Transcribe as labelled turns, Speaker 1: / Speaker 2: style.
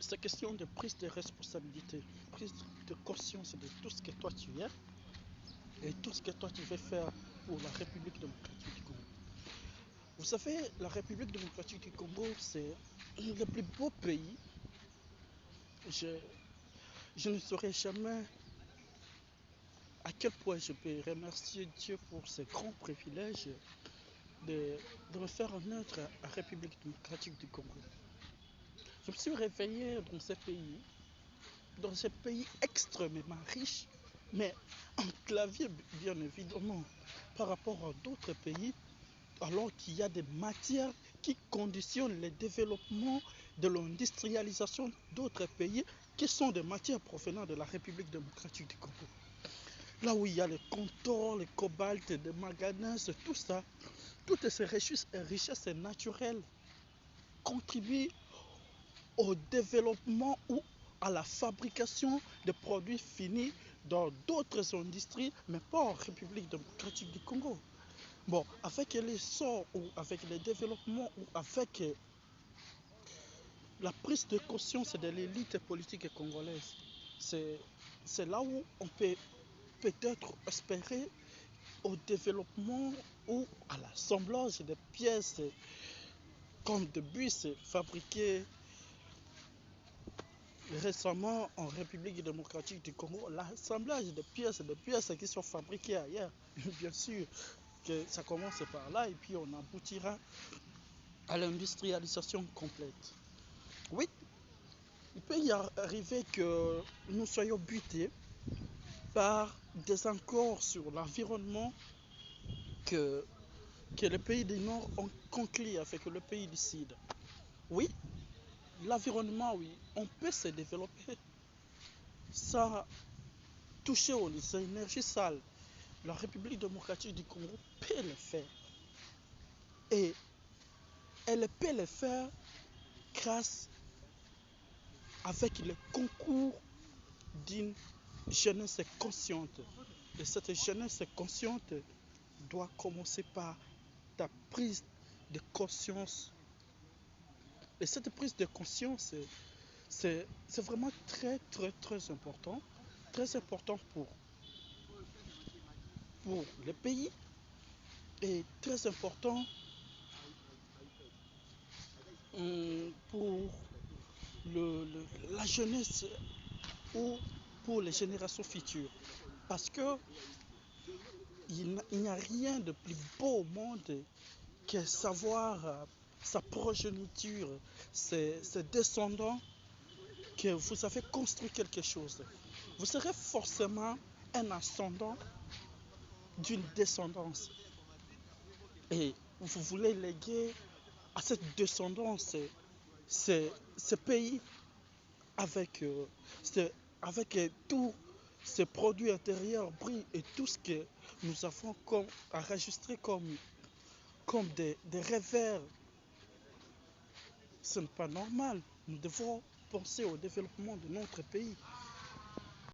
Speaker 1: C'est question de prise de responsabilité, prise de conscience de tout ce que toi tu es et tout ce que toi tu veux faire pour la République démocratique du Congo. Vous savez, la République démocratique du Congo, c'est le plus beau pays. Je, je ne saurais jamais à quel point je peux remercier Dieu pour ce grand privilège de, de me faire honnête à la République démocratique du Congo. Je me suis réveillé dans ce pays extrêmement riche, mais enclavé bien évidemment par rapport à d'autres pays, alors qu'il y a des matières qui conditionnent le développement de l'industrialisation d'autres pays, qui sont des matières provenant de la République démocratique du Congo. Là où il y a le contour, le cobalt, le manganèse, tout ça, toutes ces richesses naturelles contribuent au développement ou à la fabrication de produits finis dans d'autres industries, mais pas en République démocratique du Congo. Bon, avec l'essor ou avec le développement ou avec la prise de conscience de l'élite politique congolaise, c'est là où on peut peut-être espérer au développement ou à l'assemblage de pièces comme de bus fabriqués récemment en République démocratique du Congo, l'assemblage de pièces qui sont fabriquées ailleurs. Bien sûr que ça commence par là et puis on aboutira à l'industrialisation complète. Oui, il peut y arriver que nous soyons butés par des accords sur l'environnement que, que les pays du Nord ont conclu avec le pays du Sud. Oui, l'environnement, oui, on peut se développer sans toucher aux énergies sales. La République démocratique du Congo peut le faire. Et elle peut le faire grâce avec le concours d'une jeunesse consciente. Et cette jeunesse consciente doit commencer par ta prise de conscience. Et cette prise de conscience, c'est vraiment très important. Très important pour le pays et très important pour la jeunesse ou pour les générations futures. Parce que il n'y a rien de plus beau au monde que savoir sa progéniture, ses descendants, que vous avez construit quelque chose. Vous serez forcément un ascendant d'une descendance. Et vous voulez léguer à cette descendance ce pays avec, avec tous ces produits intérieurs bruts et tout ce que nous avons enregistré comme des revers. Ce n'est pas normal. Nous devons penser au développement de notre pays.